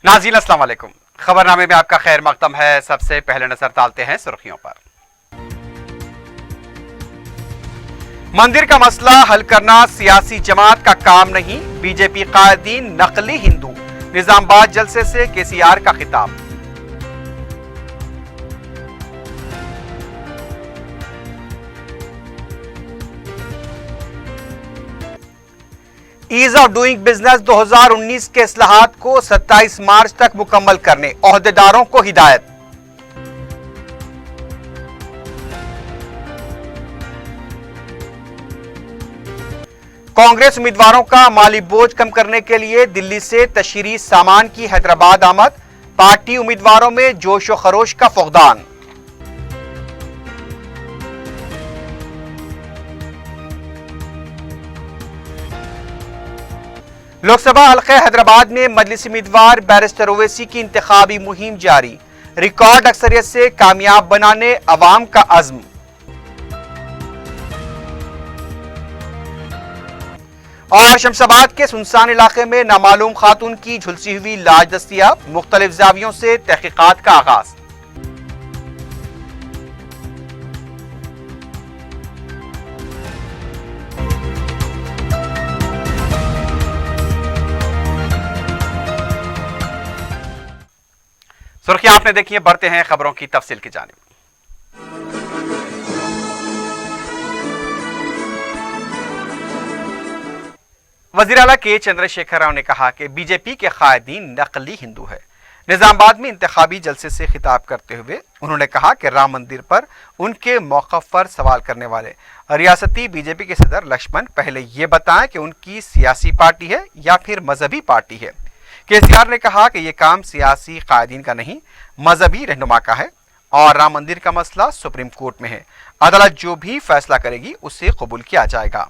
नाज़रीन अस्सलाम वालेकुम। खबरनामे में आपका खैर मकदम है। सबसे पहले नजर डालते हैं सुर्खियों पर। मंदिर का मसला हल करना सियासी जमात का काम नहीं, बीजेपी कायदीन नकली हिंदू। निजामबाद जलसे से केसीआर का खिताब। ईज ऑफ डूइंग बिजनेस 2019 के इस्लाहात को 27 मार्च तक मुकम्मल करने ओहदेदारों को हिदायत। कांग्रेस उम्मीदवारों का माली बोझ कम करने के लिए दिल्ली से तशरीह सामान की हैदराबाद आमद। पार्टी उम्मीदवारों में जोश व खरोश का फुकदान। लोकसभा हल्के हैदराबाद में मजलिस उम्मीदवार बैरिस्टर ओवैसी की इंतखाबी मुहिम जारी। रिकॉर्ड अक्सरियत से कामयाब बनाने अवाम का अज़्म। और शमशाबाद के सुनसान इलाके में नामालूम खातून की झुलसी हुई लाश दस्तियाब। मुख्तलिफ जावियों से तहकीकात का आगाज। सुर्खियां आपने देखी है, बढ़ते हैं खबरों की तफसील की जानिब। वज़ीर आला के चंद्रशेखर राव ने कहा कि बीजेपी के कायदीन नकली हिंदू है। निजामाबाद में इंतखाबी जलसे से खिताब करते हुए उन्होंने कहा कि राम मंदिर पर उनके मौक़िफ़ पर सवाल करने वाले रियासती बीजेपी के सदर लक्ष्मण पहले ये बताएं कि उनकी सियासी पार्टी है या फिर मजहबी पार्टी है। केसीआर ने कहा कि यह काम सियासी कायदीन का नहीं, मजहबी रहनुमा का है और राम मंदिर का मसला सुप्रीम कोर्ट में है। अदालत जो भी फैसला करेगी उसे कबूल किया जाएगा।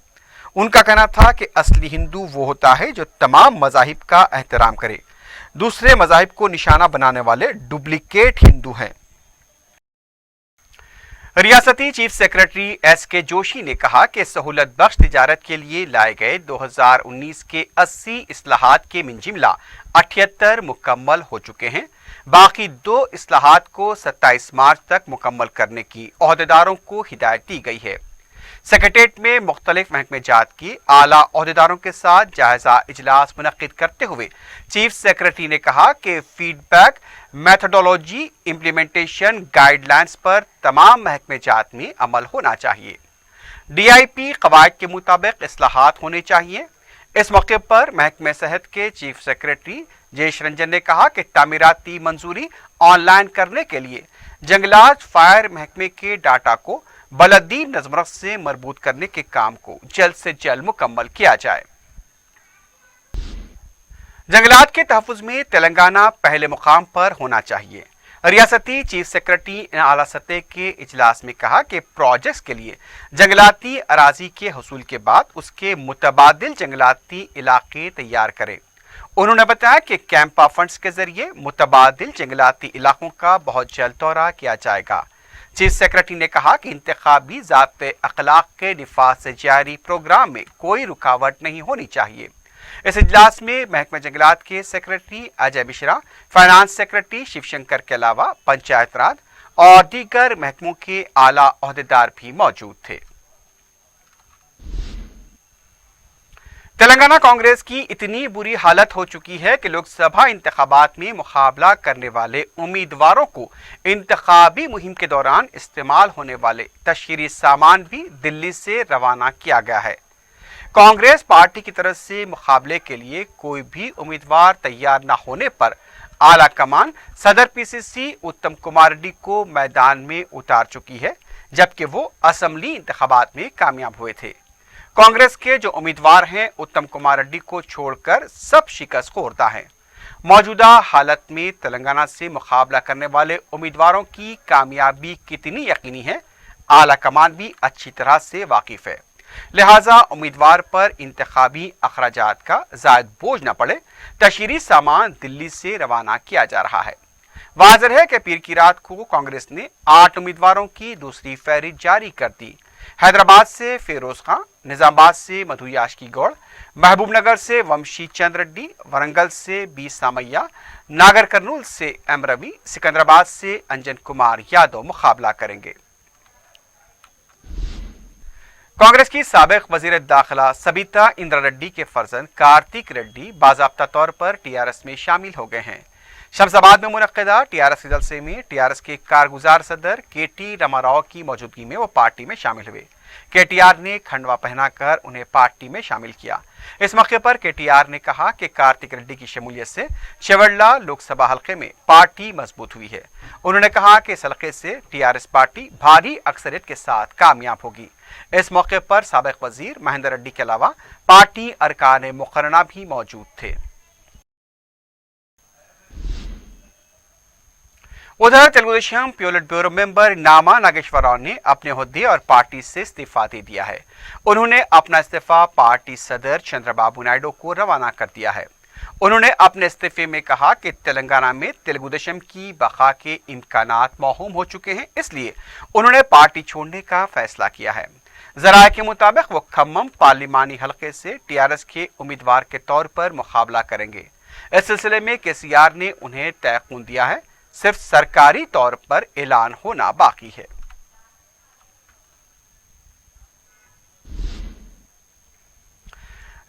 उनका कहना था कि असली हिंदू वो होता है जो तमाम मज़ाहिब का एहतराम करे। दूसरे मज़ाहिब को निशाना बनाने वाले डुप्लीकेट हिंदू हैं। रियासती चीफ सेक्रेटरी एस.के. जोशी ने कहा कि सहूलत बख्श तिजारत के लिए लाए गए 2019 के 80 इस्लाहात के मिनजिमला 78 मुकम्मल हो चुके हैं। बाकी 2 इस्लाहात को 27 मार्च तक मुकम्मल करने की ओहदेदारों को हिदायत दी गई है। सेक्रेटेरिएट में मुख्तलिफ महकमे जात की आला ओहदेदारों के साथ जायजा इजलास मुनक्किद करते हुए चीफ सेक्रेटरी ने कहा कि फीडबैक, मेथोडोलॉजी, इम्प्लीमेंटेशन गाइडलाइंस पर तमाम महकमे जात में अमल होना चाहिए। DIP कवायद के मुताबिक इस्लाहात होने चाहिए। इस मौके पर महकमे सेहत के चीफ सेक्रेटरी जयेश रंजन ने कहा कि तामीराती मंजूरी ऑनलाइन करने के लिए जंगलात फायर महकमे के डाटा को बलदी नज़मरख से मरबूत करने के काम को जल्द से जल्द मुकम्मल किया जाए। जंगलात के तहफ़्फ़ुज़ में तेलंगाना पहले मुकाम पर होना चाहिए। रियासती चीफ सेक्रेटरी ने आला सतह के इजलास में कहा कि प्रोजेक्ट्स के लिए जंगलाती अराजी के हसूल के बाद उसके मुतबादिल जंगलाती इलाके तैयार करें। उन्होंने बताया कि कैंपा फंड्स के जरिए मुतबादिल जंगलाती इलाकों का बहुत जल्द दौरा किया जाएगा। चीफ सेक्रेटरी ने कहा कि इंतखाबी ज़ाब्ते अखलाक के निफाज से जारी प्रोग्राम में कोई रुकावट नहीं होनी चाहिए। इस इजलास में महकमा जंगलात के secretary Ajay Mishra, finance secretary Shivshankar के अलावा पंचायत राज और दीगर महकमों के आला ओहदेदार भी मौजूद थे। तेलंगाना कांग्रेस की इतनी बुरी हालत हो चुकी है कि लोकसभा इंतखाबात में मुकाबला करने वाले उम्मीदवारों को इंतखाबी मुहिम के दौरान इस्तेमाल होने वाले तशहीरी सामान भी दिल्ली से रवाना किया गया है। कांग्रेस पार्टी की तरफ से मुकाबले के लिए कोई भी उम्मीदवार तैयार न होने पर आला कमान सदर PCC उत्तम कुमार रेड्डी को मैदान में उतार चुकी है, जबकि वो असेंबली इंतखाबात में कामयाब हुए थे। कांग्रेस के जो उम्मीदवार हैं उत्तम कुमार रेड्डी को छोड़कर सब शिकस्त खोरदा हैं। मौजूदा हालत में तेलंगाना से मुकाबला करने वाले उम्मीदवारों की कामयाबी कितनी यकीनी है, आला कमान भी अच्छी तरह से वाकिफ है। लिहाजा उम्मीदवार पर इंतखाबी अखराजात का ज़ायद बोझ न पड़े, तशहीरी सामान दिल्ली से रवाना किया जा रहा है। वाज़ेह है कि पीर की रात को कांग्रेस ने 8 उम्मीदवारों की दूसरी फहरिस्त जारी कर दी। हैदराबाद से फिरोज खां, निजामाबाद से मधु याशकी गौड़, महबूब नगर से वंशी चंद रेड्डी, वरंगल से बी सामैया, नागर कर्नूल से एम रवि, सिकंदराबाद से अंजन कुमार यादव मुकाबला करेंगे। कांग्रेस की साबिक वजीर दाखिला सबिता इंद्रा रेड्डी के फर्जंद कार्तिक रेड्डी बाज़ाब्ता तौर पर टीआरएस में शामिल हो गए हैं। शमशाबाद में मुनक्किदा टीआरएस के जलसे में टीआरएस के कारगुजार सदर केटी रामाराव की मौजूदगी में वो पार्टी में शामिल हुए। केटीआर ने खंडवा पहनाकर उन्हें पार्टी में शामिल किया। इस मौके पर केटीआर ने कहा कि कार्तिक रेड्डी की शमूलियत से शेवड़ला लोकसभा हल्के में पार्टी मजबूत हुई है। उन्होंने कहा कि इस हल्के से टीआरएस पार्टी भारी अक्सरियत के साथ कामयाब होगी। इस मौके पर साबिक वजीर महेंद्र रेड्डी के अलावा पार्टी अरकान मुकर्रना भी मौजूद थे। उधर तेलुगु देशम पोलिट ब्यूरो मेंबर नामा नागेश्वर राव ने अपने ओहदे और पार्टी से इस्तीफा दे दिया है। उन्होंने अपना इस्तीफा पार्टी सदर चंद्रबाबू नायडू को रवाना कर दिया है। उन्होंने अपने इस्तीफे में कहा कि तेलंगाना में तेलुगु देशम की बका के इम्कानात मौहूम हो चुके हैं, इसलिए उन्होंने पार्टी छोड़ने का फैसला किया है। जराये के मुताबिक वो खम्मम पार्लिमानी हलके से टीआरएस के उम्मीदवार के तौर पर मुकाबला करेंगे। इस सिलसिले में केसीआर ने उन्हें तयख्खुन दिया है, सिर्फ सरकारी तौर पर ऐलान होना बाकी है।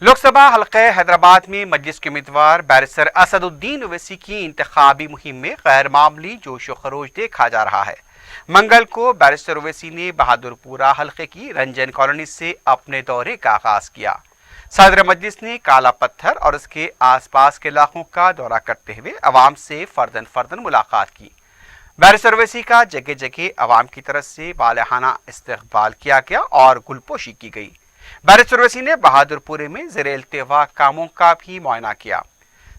लोकसभा हल्के हैदराबाद में मजलिस के उम्मीदवार बैरिस्टर असदुद्दीन ओवैसी की इंतखाबी मुहिम में गैर मामूली जोश व खरोश देखा जा रहा है। मंगल को बैरिस्टर ओवैसी ने बहादुरपुरा हल्के की रंजन कॉलोनी से अपने दौरे का आगाज किया। सदर मजलिस ने काला पत्थर और उसके आसपास के इलाकों का दौरा करते हुए अवाम से फर्दन फर्दन मुलाकात की। बैरिस्टर ओवैसी का जगह जगह अवाम की तरफ से वालहाना इस्तकबाल किया गया और गुलपोशी की गई। बैरिस्टर ओवैसी ने बहादुरपुरे में ज़ेरे इल्तिवा कामों का भी मुआयना किया।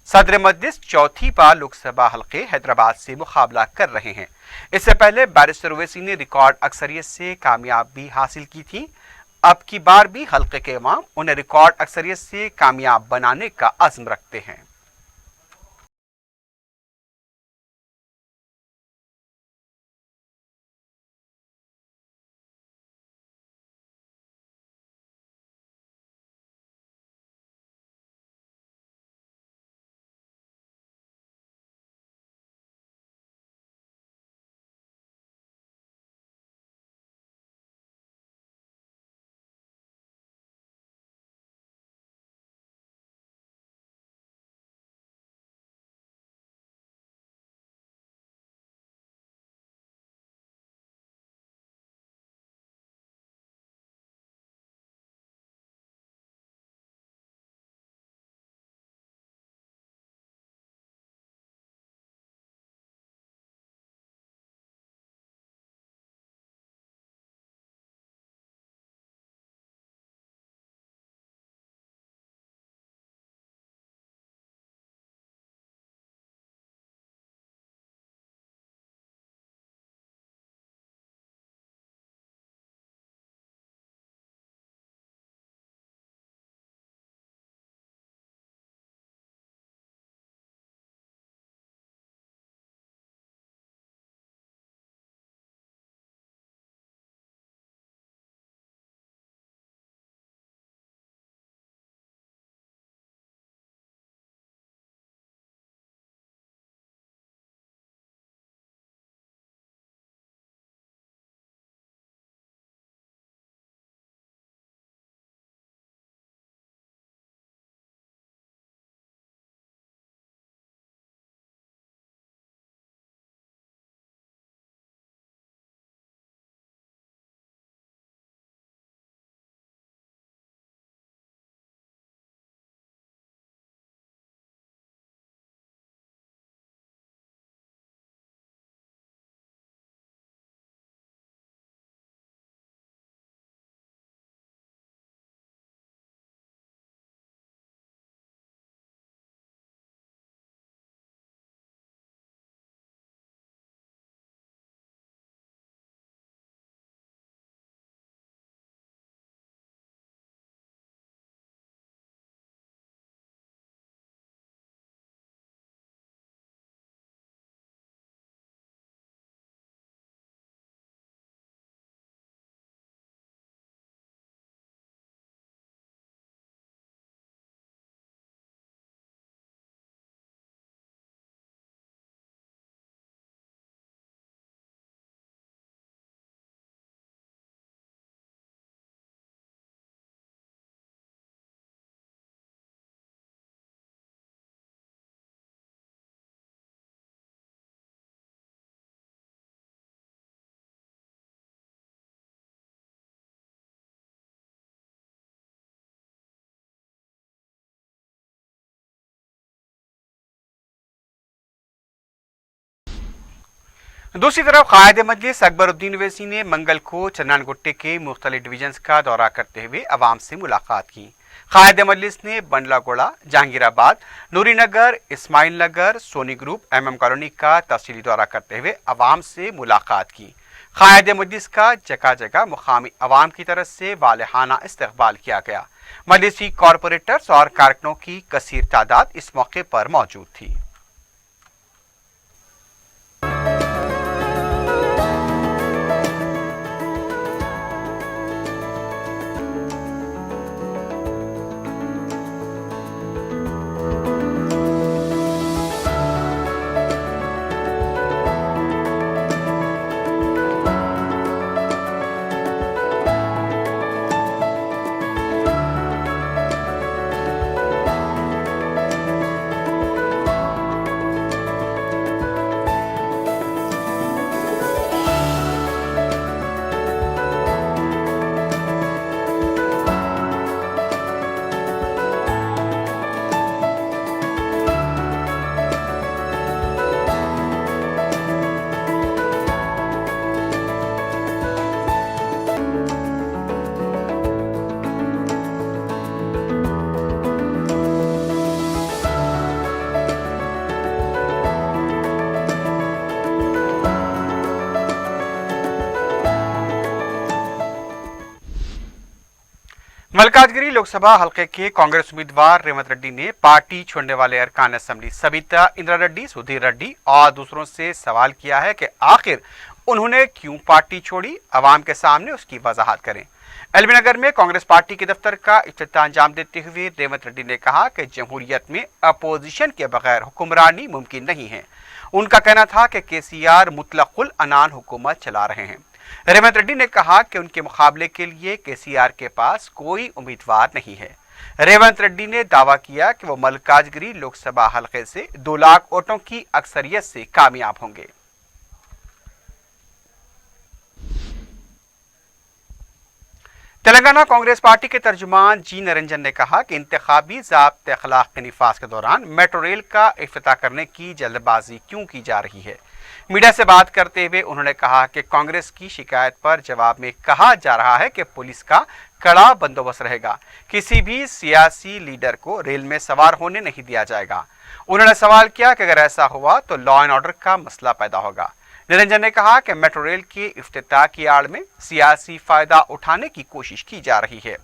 सदर मजलिस चौथी बार लोकसभा हल्के हैदराबाद से मुकाबला कर रहे हैं। इससे पहले बैरिस्टर ओवैसी ने रिकॉर्ड अक्सरियत से कामयाबी हासिल की थी। अब की बार भी हल्के के इमाम उन्हें रिकॉर्ड अक्सरियत से कामयाब बनाने का अज़्म रखते हैं। दूसरी तरफ कायद मजलिस अकबरुद्दीन ओवैसी ने मंगल को चन्नानगुट्टे के मुख्तलिफ डिवीजन्स का दौरा करते हुए अवाम से मुलाकात की। कायद मजलिस ने बंडलागोड़ा, जहांगीराबाद, नूरी नगर, इस्माइल नगर, सोनी ग्रुप, MM कॉलोनी का तफसीली दौरा करते हुए अवाम से मुलाकात की। कायद मजलिस का जगह जगह मुकामी अवाम की तरफ से वालेहाना इस्तकबाल किया गया। मजलिसी कॉरपोरेटर्स और कारकुनों की कसीर तादाद इस मौके पर मौजूद थी। मलकाजगिरी लोकसभा हलके के कांग्रेस उम्मीदवार रेवंत रेड्डी ने पार्टी छोड़ने वाले अरकान असेंबली सबिता इंद्रा रेड्डी, सुधीर रेड्डी और दूसरों से सवाल किया है कि आखिर उन्होंने क्यों पार्टी छोड़ी। अवाम के सामने उसकी वजाहत करें। एलबी नगर में कांग्रेस पार्टी के दफ्तर का इफ्तिताह अंजाम देते हुए रेवंत रेड्डी ने कहा कि जमहूरियत में अपोजिशन के बगैर हुक्मरानी मुमकिन नहीं है। उनका कहना था कि KCR मुतलकुल अनान हुकूमत चला रहे हैं। रेवंत रेड्डी ने कहा कि उनके मुकाबले के लिए KCR के पास कोई उम्मीदवार नहीं है। रेवंत रेड्डी ने दावा किया कि वो मलकाजगिरी लोकसभा हलके से 2 लाख वोटों की अक्सरियत से कामयाब होंगे। तेलंगाना कांग्रेस पार्टी के तर्जुमान जी निरंजन ने कहा कि इंतखाबी ज़ाब्ते अखलाक के निफाज के दौरान मेट्रो रेल का इफ्तिताह करने की जल्दबाजी क्यों की जा रही है। मीडिया से बात करते हुए उन्होंने कहा कि कांग्रेस की शिकायत पर जवाब में कहा जा रहा है कि पुलिस का कड़ा बंदोबस्त रहेगा, किसी भी सियासी लीडर को रेल में सवार होने नहीं दिया जाएगा। उन्होंने सवाल किया कि अगर ऐसा हुआ तो लॉ एंड ऑर्डर का मसला पैदा होगा। निरंजन ने कहा कि मेट्रो रेल के इफ्तिताह की आड़ में सियासी फायदा उठाने की कोशिश की जा रही है।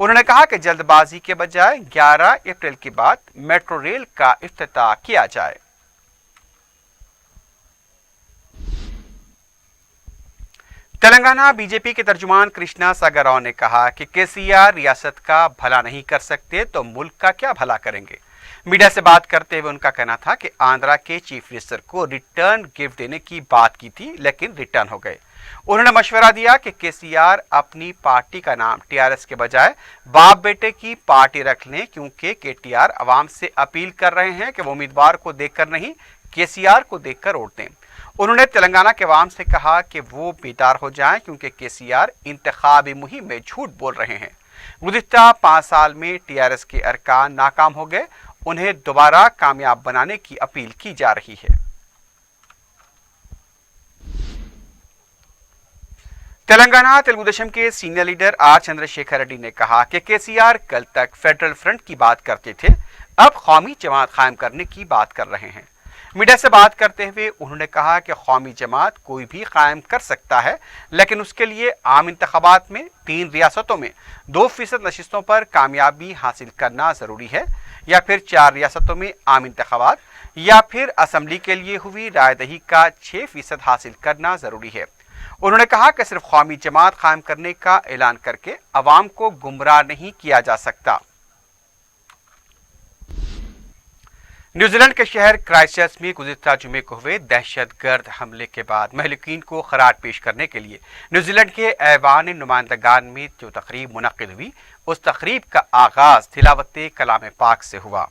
उन्होंने कहा कि जल्दबाजी के बजाय 11 अप्रैल के बाद मेट्रो रेल का इफ्तिताह किया जाए। तेलंगाना बीजेपी के तर्जुमान कृष्णा सागरराव ने कहा कि KCR रियासत का भला नहीं कर सकते तो मुल्क का क्या भला करेंगे। मीडिया से बात करते हुए उनका कहना था कि आंध्रा के चीफ मिनिस्टर को रिटर्न गिफ्ट देने की बात की थी, लेकिन रिटर्न हो गए। उन्होंने मशवरा दिया कि KCR अपनी पार्टी का नाम TRS के बजाय बाप बेटे की पार्टी रख लें, क्योंकि KTR अवाम से अपील कर रहे हैं कि वो उम्मीदवार को देखकर नहीं KCR को देखकर वोट दें। उन्होंने तेलंगाना के अवाम से कहा कि वो बेदार हो जाएं, क्योंकि KCR इंतखाबी मुहिम में झूठ बोल रहे हैं। गुज़िश्ता 5 साल में TRS के अरकान नाकाम हो गए, उन्हें दोबारा कामयाब बनाने की अपील की जा रही है। तेलंगाना तेलुगु देशम के senior leader R Chandrashekhar Reddy ने कहा कि KCR कल तक फेडरल फ्रंट की बात करते थे, अब कौमी जमात कायम करने की बात कर रहे हैं। मीडिया से बात करते हुए उन्होंने कहा कि कौमी जमात कोई भी कायम कर सकता है, लेकिन उसके लिए आम इंतखाबात में 3 रियासतों में 2% नशिस्तों पर कामयाबी हासिल करना जरूरी है, या फिर 4 रियासतों में आम इंतखाबात, या फिर असम्बली के लिए हुई रायदही का 6% हासिल करना जरूरी है। उन्होंने कहा कि सिर्फ कौमी जमात कायम करने का ऐलान करके अवाम को गुमराह नहीं किया जा सकता। न्यूजीलैंड के शहर क्राइस्टचर्च में गुज़िश्ता जुमे को हुए दहशतगर्द हमले के बाद महलूकीन को खराज पेश करने के लिए न्यूजीलैंड के ऐवान नुमाइंदगान में जो तकरीब मुनक्किद हुई, उस तकरीब का आगाज तिलावत कलाम पाक से हुआ।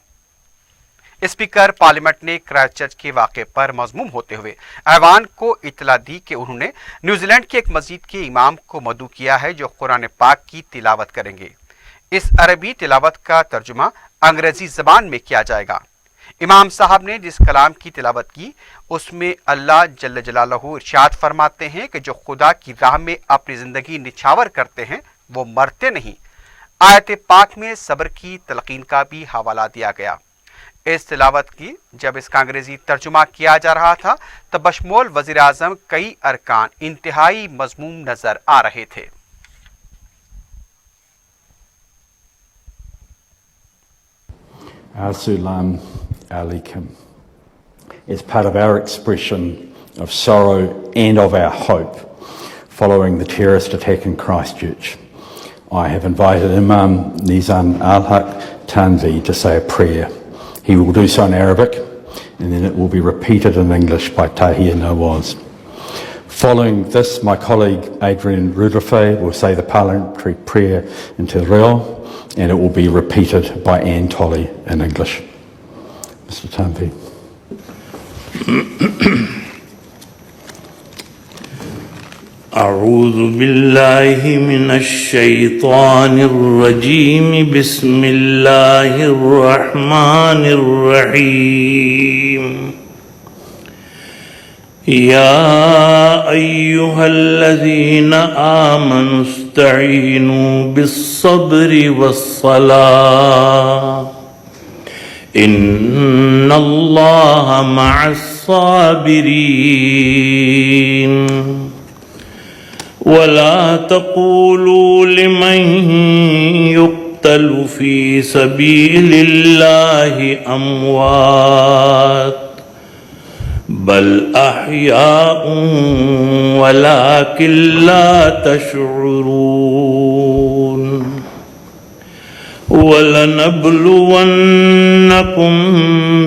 स्पीकर पार्लियामेंट ने क्राइस्टचर्च के वाक़े पर मज़मूम होते हुए ऐवान को इतला दी कि उन्होंने न्यूजीलैंड की एक मस्जिद के इमाम को मदऊ किया है जो कुरान पाक की तिलावत करेंगे। इस अरबी तिलावत का तर्जुमा अंग्रेजी ज़बान में किया जाएगा। امام صاحب نے جس کلام کی تلاوت کی اس میں اللہ جل جلالہ ارشاد فرماتے ہیں کہ جو خدا کی راہ میں اپنی زندگی نچھاور کرتے ہیں وہ مرتے نہیں۔ آیت پاک میں صبر کی تلقین کا بھی حوالہ دیا گیا۔ اس تلاوت کی جب اس کا انگریزی ترجمہ کیا جا رہا تھا تب بشمول وزیر اعظم کئی ارکان انتہائی مذموم نظر آ رہے تھے۔ Sulam Alikum is part of our expression of sorrow and of our hope following the terrorist attack in Christchurch. I have invited Imam Nizam Al-Haq Tanvi to say a prayer. He will do so in Arabic and then it will be repeated in English by Tahir Nawaz. Following this, my colleague Adrian Rudrafe will say the parliamentary prayer in Te Reo and it will be repeated by Anne Tolley in English. Mr. Tanvi. أعوذ بالله من الشيطان الرجيم بسم الله الرحمن الرحيم يا أيها الذين آمنوا استعينوا بالصبر والصلاة إن الله مع الصابرين ولا تقولوا لمن يقتل في سبيل الله أموات بل أحياء ولكن لا تشعرون ولنبلونكم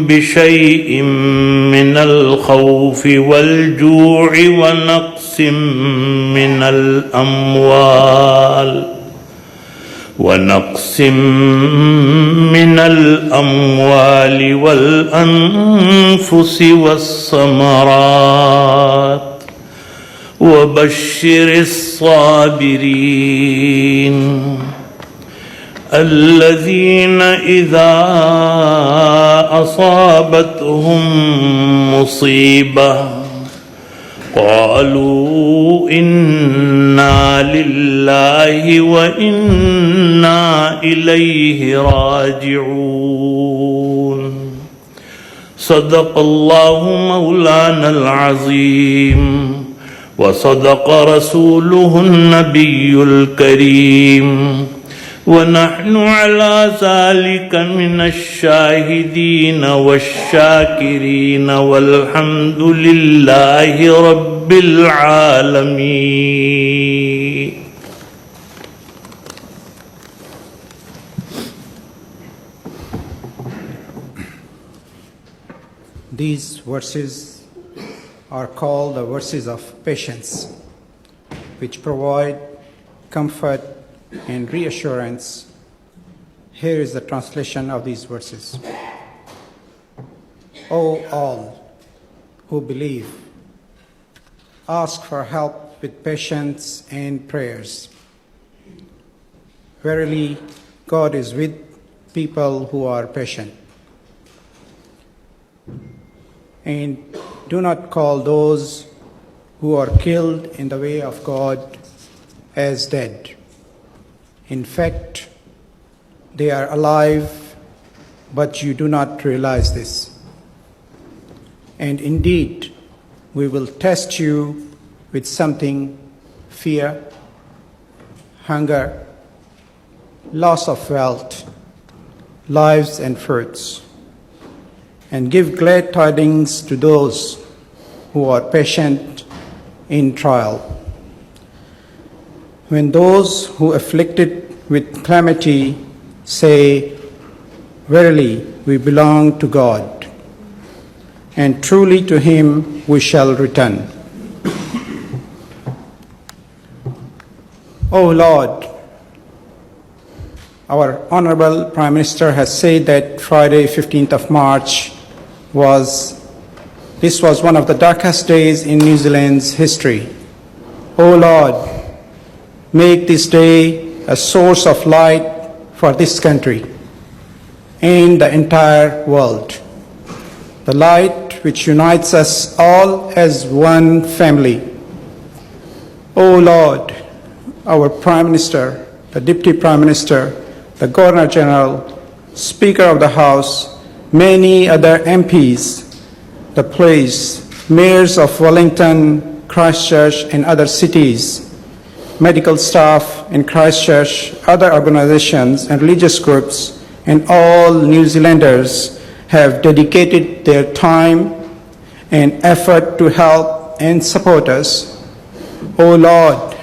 بشيء من الخوف والجوع ونقص من الأموال والأنفس والثمرات وبشر الصابرين الذين إذا أصابتهم مصيبة قالوا إنا لله وإنا إليه راجعون صدق الله مولانا العظيم وصدق رسوله النبي الكريم ونحن على ذلك من الشاهدين والشاكرين والحمد لله رب العالمين. These verses are called the verses of patience, which provide comfort and reassurance. Here is the translation of these verses. O all who believe, ask for help with patience and prayers. Verily, God is with people who are patient. And do not call those who are killed in the way of God as dead. In fact, they are alive, but you do not realize this. And indeed, we will test you with something: fear, hunger, loss of wealth, lives and fruits, and give glad tidings to those who are patient in trial. When those who afflicted with calamity say, verily we belong to God, and truly to him we shall return. O Lord, our Honorable Prime Minister has said that Friday, 15th of March, was one of the darkest days in New Zealand's history. O Lord, make this day a source of light for this country and the entire world. the light which unites us all as one family. O Lord, our Prime Minister, the Deputy Prime Minister, the Governor General, Speaker of the House, many other MPs, the police, mayors of Wellington, Christchurch and other cities, medical staff in Christchurch, other organizations and religious groups, and all New Zealanders have dedicated their time and effort to help and support us. O Lord,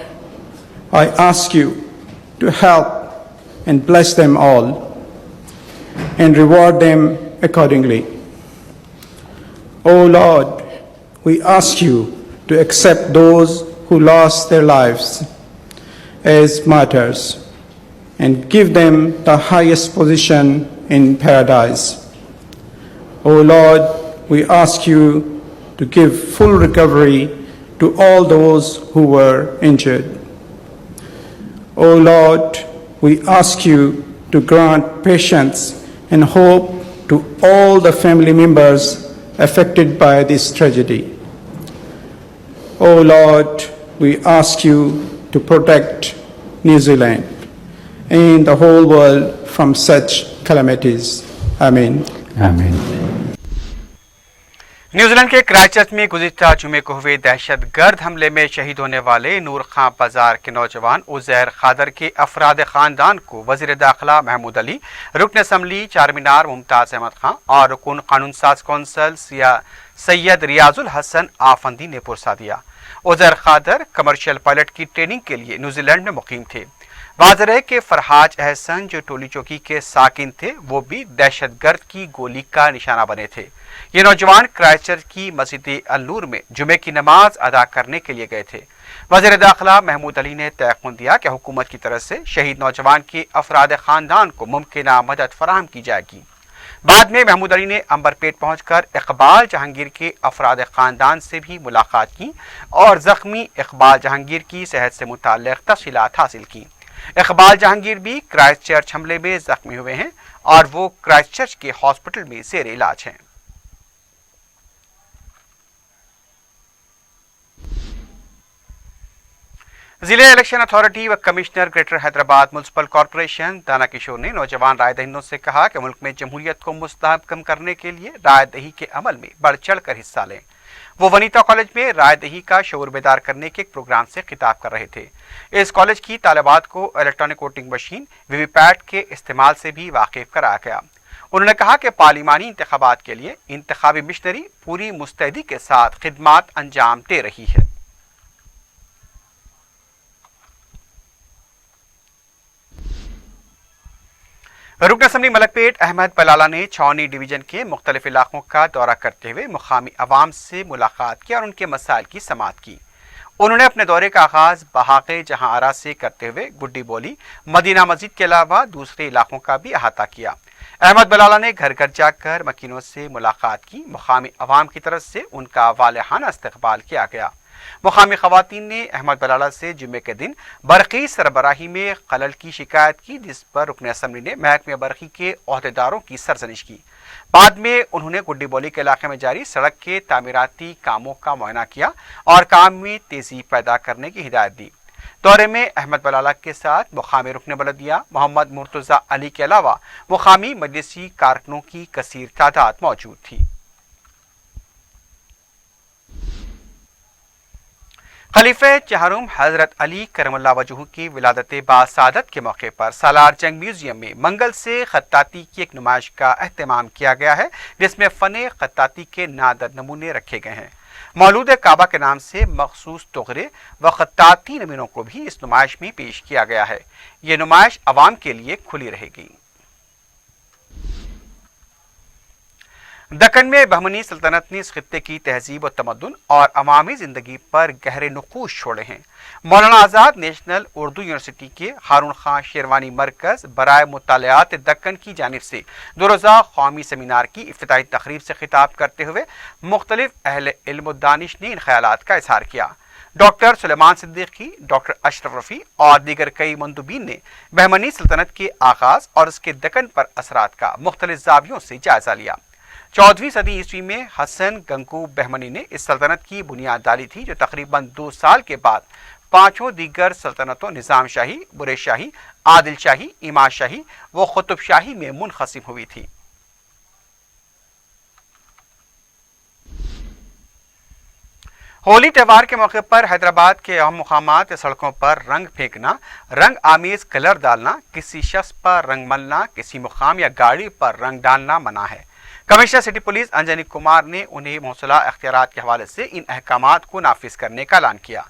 I ask you to help and bless them all and reward them accordingly. O Lord, we ask you to accept those who lost their lives as martyrs and give them the highest position in paradise. O Lord, we ask you to give full recovery to all those who were injured. O Lord, we ask you to grant patience and hope to all the family members affected by this tragedy. O Lord, we ask you to protect New Zealand and the whole world from such calamities. Amen. Amen. New Zealand के Christchurch में गुज़िश्ता जुमे को हुए दहशतगर्द हमले में शहीद होने वाले नूर खां बाजार के नौजवान उज़ैर खादर के अफराद ख़ानदान को वज़ीर दाखिला महमूद अली, रुकन असम्बली चारमीनार मुमताज़ अहमद खां और रुकन कानून साज कौंसल सैयद रियाजुल हसन आफंदी ने पुरसा दिया। उज़ैर खादर कमर्शियल पायलट की ट्रेनिंग के लिए न्यूजीलैंड में मुकीम थे। वाज़ेह है कि फरहाज अहसन जो टोली चौकी के साकिन थे वो भी दहशतगर्द की गोली का निशाना बने थे। ये नौजवान क्राइस्टचर्च की मस्जिद अल नूर में जुमे की नमाज अदा करने के लिए गए थे। वज़ीर दाखिला महमूद अली ने तयक़ुन दिया कि हुकूमत की तरफ से शहीद नौजवान के अफराद ख़ानदान को मुमकिना मदद फराहम की जाएगी। बाद में महमूद अली ने अंबरपेट पहुंचकर इकबाल जहांगीर के अफराद ख़ानदान से भी मुलाकात की और ज़ख्मी इकबाल जहांगीर की सेहत से मुताल्लिक़ तफ़सीलात हासिल की। इकबाल जहांगीर भी क्राइस्टचर्च हमले में जख्मी हुए हैं और वो क्राइस्टचर्च के हॉस्पिटल में ज़ेर इलाज हैं। जिले इलेक्शन अथॉरिटी व commissioner greater Hyderabad municipal corporation दाना किशोर ने नौजवान राय दहिंदों से कहा कि मुल्क में जमहूरियत को मुस्तहकम करने के लिए राय दही के अमल में बढ़ चढ़ कर हिस्सा लें। वो वनीता कॉलेज में राय दही का शऊर बेदार करने के एक प्रोग्राम से खिताब कर रहे थे। इस कॉलेज की तालिबात को इलेक्ट्रॉनिक वोटिंग मशीन वीवीपैट के इस्तेमाल से भी वाकिफ कराया गया। उन्होंने कहा कि पार्लिमानी इंतखाबात के लिए इंतखाबी मिशनरी पूरी मुस्तैदी के साथ खिदमात अंजाम दे रही है। रुकन असम्बली मलकपेट अहमद बलाला ने छावनी डिवीजन के मुख्तलिफ इलाकों का दौरा करते हुए मुकामी अवाम से मुलाकात की और उनके मसाइल की समाअत की। उन्होंने अपने दौरे का आगाज बहाक़े जहां आरा से करते हुए गुड्डी बोली, मदीना मस्जिद के अलावा दूसरे इलाकों का भी अहाता किया। अहमद बलाला ने घर घर जाकर मकीनों से मुलाकात की। मुकामी अवाम की तरफ से उनका वालेहाना इस्तकबाल किया गया। मुकामी खवातीन ने अहमद बलाला से जुम्मे के दिन बरक़ी सरबराही में खलल की शिकायत की, जिस पर रुकन असम्बली ने महकमे बरक़ी के ओहदेदारों की सरजनिश की। बाद में उन्होंने गुड्डी बोली के इलाके में जारी सड़क के तामीराती कामों का मुआयना किया और काम में तेजी पैदा करने की हिदायत दी। दौरे में अहमद बलाला के साथ मुकामी रुकन बलदिया मोहम्मद मुर्तज़ा अली के अलावा मुकामी मजलिसी कारकुनों की कसीर तादाद मौजूद थी। खलीफे चहरुम हजरत अली करमुल्लाह वजहू की विलादत बासादत के मौके पर सालार जंग म्यूजियम में मंगल से खत्ताती की एक नुमाइश का एहतमाम किया गया है, जिसमें फ़ने खत्ताती के नादर नमूने रखे गए हैं। मौलूद काबा के नाम से मखसूस तोहरे व खत्ताती नमूनों को भी इस नुमाइश में पेश किया गया है। ये नुमाइश अवाम के लिए खुली रहेगी। दक्कन में बहमनी सल्तनत ने इस खित्ते की तहजीब और तमद्दुन और अवामी ज़िंदगी पर गहरे नुकूश छोड़े हैं। मौलाना आज़ाद नेशनल उर्दू यूनिवर्सिटी के हारून खां शेरवानी मरकज़ बराए मुतालियात दक्कन की जानिब से 2 रोज़ा कौमी सेमिनार की इफ्तिताई तकरीब से खिताब करते हुए मुख्तलिफ अहले इल्म व दानिश ने इन ख्यालात का इजहार किया। डॉक्टर सुलेमान सिद्दीकी, डॉक्टर अशरफ रफ़ी और दीगर कई मंदुबीन ने बहमनी सल्तनत के आगाज़ और उसके दक्कन पर असरात का मुख्तलिफ ज़ावियों से जायज़ा लिया। 14वीं सदी ईस्वी में हसन गंगू बहमनी ने इस सल्तनत की बुनियाद डाली थी, जो तकरीबन 2 साल के बाद 5 दीगर सल्तनतों निजाम शाही, बुरे शाही, आदिल शाही, इमाम शाही व कुतुब शाही में मुनक़सिम हुई थी। होली त्यौहार के मौके पर हैदराबाद के अहम मुकामात या सड़कों पर रंग फेंकना, रंग आमेज कलर डालना, किसी शख्स पर रंग मलना, किसी मुकाम या गाड़ी पर रंग डालना मना है। Commissioner city police Anjani Kumar ने उन्हें मौसला अख्तियारात के हवाले से इन अहकामात को नाफिज करने का ऐलान किया।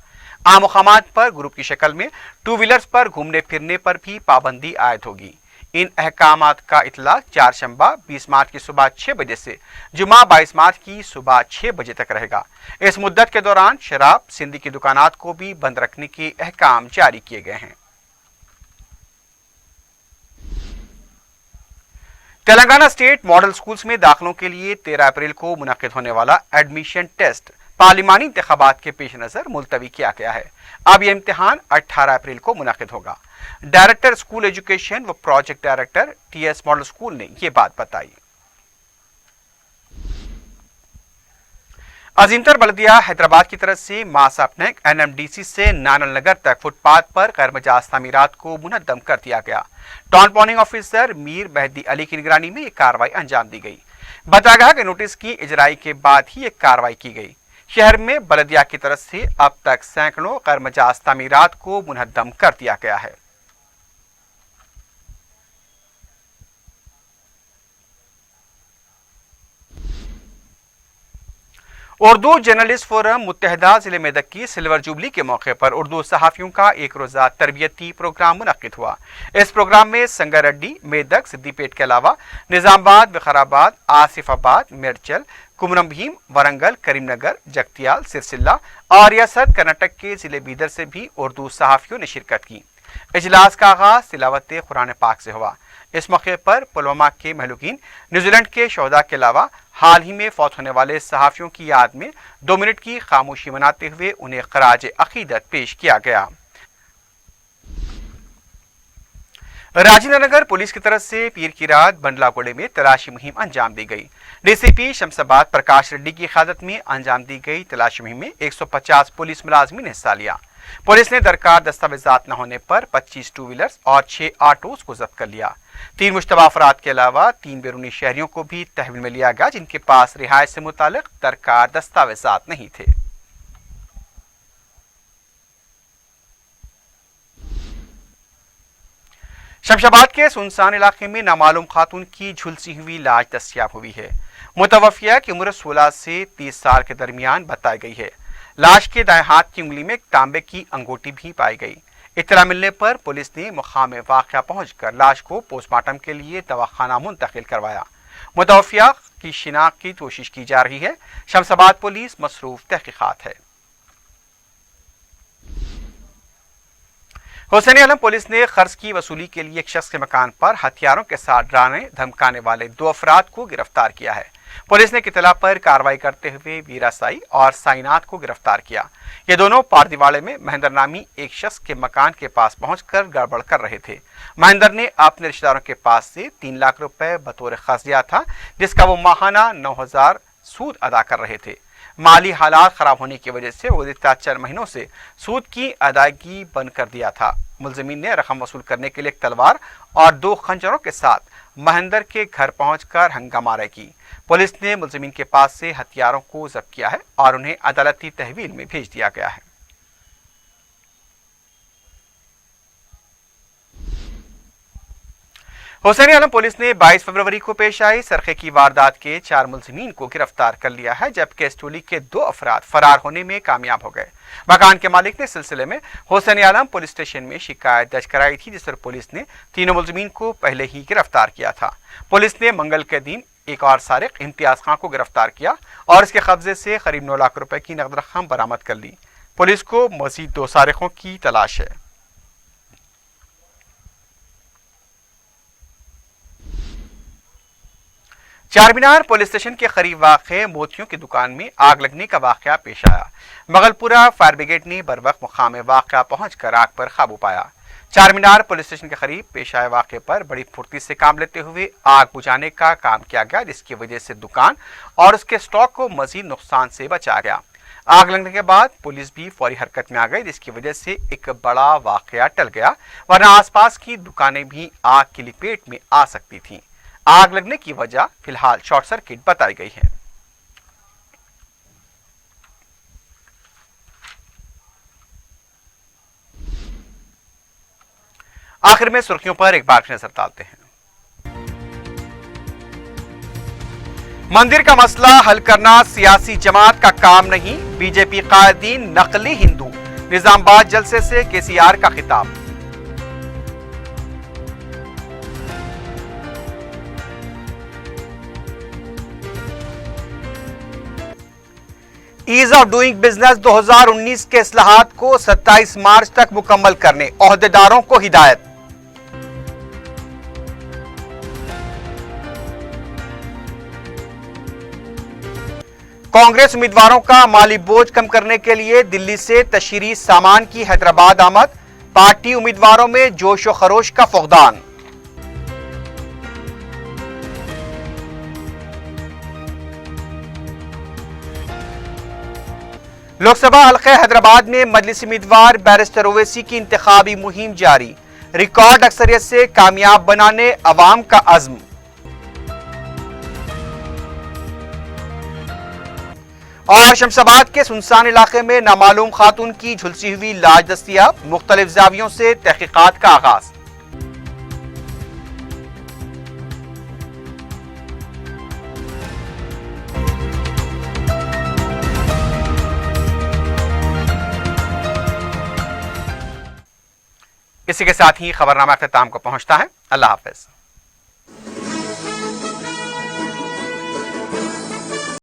आम मुकामात पर ग्रुप की शक्ल में 2 व्हीलर्स पर घूमने फिरने पर भी पाबंदी आयद होगी। इन अहकामात का इतलाक चारशंबा 20 मार्च की सुबह 6 बजे से जुमा 22 मार्च की सुबह 6 बजे तक रहेगा। इस मुद्दत के दौरान शराब, सिंधी की दुकानात को भी बंद रखने के अहकाम जारी किए गए हैं। तेलंगाना स्टेट मॉडल स्कूल्स में दाखिलों के लिए 13 अप्रैल को मुनक्किद होने वाला एडमिशन टेस्ट पार्लिमानी इंतखाबात के पेश नज़र मुलतवी किया गया है। अब यह इम्तिहान 18 अप्रैल को मुनक्किद होगा। डायरेक्टर स्कूल एजुकेशन व project director TS model school ने यह बात बताई। अजीमतर बल्दिया हैदराबाद की तरफ से मासापनेक NMDC से नानल नगर तक फुटपाथ पर गैर मजाज तामीरात को मुनद्दम कर दिया गया। Town planning officer Mir Mehdi Ali की निगरानी में यह कार्रवाई अंजाम दी गई। बताया गया कि नोटिस की इजराई के बाद ही एक कार्रवाई की गई। शहर में बल्दिया की तरफ से अब तक सैकड़ों गैर मजाज तामीरात को मुनद्दम कर दिया गया है। उर्दू जर्नलिस्ट फोरम मुत्तहदा जिले मेदक की सिल्वर जुबली के मौके पर उर्दू सहाफियों का एक रोजा तरबियती प्रोग्राम मुनक्किद हुआ। इस प्रोग्राम में संगारेड्डी, मेदक, सिद्दीपेट के अलावा निजामाबाद, विकाराबाद, आसिफाबाद, मिर्चल, कुमरम भीम, वरंगल, करीमनगर, जगतियाल, सिरसिल्ला और रियासत कर्नाटक के जिले बीदर से भी उर्दू सहाफियों ने शिरकत की। इजलास का आगाज तिलावत कुरान पाक से हुआ। इस मौके पर पुलवामा के महलूकीन, न्यूजीलैंड के शोहदा के अलावा हाल ही में फौत होने वाले सहाफियों की याद में 2 मिनट की खामोशी मनाते हुए उन्हें खराज अकीदत पेश किया गया। राजेंद्र नगर पुलिस की तरफ से पीर की रात बंडलागोड़े में तलाशी मुहिम अंजाम दी गई। DCP शमसाबाद प्रकाश रेड्डी की क़यादत में अंजाम दी गई तलाशी मुहिम में 150 पुलिस मुलाजमीन ने हिस्सा लिया। पुलिस ने दरकार दस्तावेजात न होने पर 25 2 व्हीलर्स और 6 ऑटोज को जब्त कर लिया। 3 मुश्तबा अफराद के अलावा 3 बैरूनी शहरियों को भी तहवील में लिया गया, जिनके पास रिहायश से मुतालिक दरकार दस्तावेजात नहीं थे। शमशाबाद के सुनसान इलाके में नामालूम खातून की झुलसी हुई लाश दस्तियाब हुई है। मुतवफ़िया की उम्र 16 से 30 साल के दरमियान बताई गई है। लाश के दाएं हाथ की उंगली में एक तांबे की अंगूठी भी पाई गई। इत्तला मिलने पर पुलिस ने मुकाम वाक़या पहुंचकर लाश को पोस्टमार्टम के लिए दवाखाना मुंतकिल करवाया। मुतवफ़िया की शिनाख्त की कोशिश की जा रही है। शमशाबाद पुलिस मसरूफ तहकीकात है। हुसैन आलम पुलिस ने कर्ज की वसूली के लिए एक शख्स के मकान पर हथियारों के साथ डराने धमकाने वाले 2 अफराद को गिरफ्तार किया है। पुलिस ने इत्तला पर कार्रवाई करते हुए वीरा साई और साइनाथ को गिरफ्तार किया। ये दोनों पारदीवाड़े में महेंद्र नामी एक शख्स के मकान के पास पहुंचकर गड़बड़ कर रहे थे। महेंद्र ने अपने रिश्तेदारों के पास से 3 लाख रुपए बतौर कर्ज दिया था, जिसका वो माहाना 9,000 सूद अदा कर रहे थे। माली हालात खराब होने की वजह से गुज़िश्ता 4 महीनों से सूद की अदायगी बंद कर दिया था। मुलजिमीन ने रकम वसूल करने के लिए एक तलवार और 2 खंजरों के साथ महेंद्र के घर पहुंचकर हंगामाराई की। पुलिस ने मुलजिमीन के पास से हथियारों को जब्त किया है और उन्हें अदालती तहवील में भेज दिया गया है। हुसैन आलम पुलिस ने 22 फरवरी को पेश आई सरखे की वारदात के 4 मुलजिमीन को गिरफ्तार कर लिया है, जबकि इस टोली के 2 अफराद फरार होने में कामयाब हो गए। मकान के मालिक ने सिलसिले में हुसैन आलम पुलिस स्टेशन में शिकायत दर्ज कराई थी, जिस पर पुलिस ने 3 मुलजिमीन को पहले ही गिरफ्तार किया था। पुलिस ने मंगल के दिन एक और सारिक इम्तियाज खान को गिरफ्तार किया और इसके कब्जे से करीब 9 लाख रुपए की नकद रकम बरामद कर ली। पुलिस को मजीद 2 सारिकों की तलाश है। चारमीनार पुलिस स्टेशन के करीब वाक़े मोतियों की दुकान में आग लगने का वाक़या पेश आया। मगलपुरा फायर ब्रिगेड ने बर वक्त मुकाम वाक़या पहुंचकर आग पर काबू पाया। چار مینار پولیس اسٹیشن کے قریب پیش آئے واقعے پر بڑی پھرتی سے کام لیتے ہوئے آگ بجھانے کا کام کیا گیا، جس کی وجہ سے دکان اور اس کے سٹاک کو مزید نقصان سے بچا گیا۔ آگ لگنے کے بعد پولیس بھی فوری حرکت میں آ گئی، جس کی وجہ سے ایک بڑا واقعہ ٹل گیا، ورنہ آس پاس کی دکانیں بھی آگ کی لپیٹ میں آ سکتی تھیں۔ آگ لگنے کی وجہ فی الحال شارٹ سرکٹ بتائی گئی ہے۔ آخر میں سرخیوں پر ایک بار نظر ڈالتے ہیں۔ مندر کا مسئلہ حل کرنا سیاسی جماعت کا کام نہیں، بی جے پی قائدین نقلی ہندو، نظام آباد جلسے سے کے سی آر کا خطاب۔ ایز آف ڈوئنگ بزنس 2019 کے اصلاحات کو 27 مارچ تک مکمل کرنے عہدیداروں کو ہدایت۔ کانگریس امیدواروں کا مالی بوجھ کم کرنے کے لیے دلی سے تشہیری سامان کی حیدرآباد آمد، پارٹی امیدواروں میں جوش و خروش کا فقدان۔ لوک سبھا حلقہ حیدرآباد میں مجلس امیدوار بیرسٹر اویسی کی انتخابی مہم جاری، ریکارڈ اکثریت سے کامیاب بنانے عوام کا عزم۔ اور شمس آباد کے سنسان علاقے میں نامعلوم خاتون کی جھلسی ہوئی لاش دستیاب، مختلف زاویوں سے تحقیقات کا آغاز۔ اسی کے ساتھ ہی خبرنامہ اختتام کو پہنچتا ہے۔ اللہ حافظ۔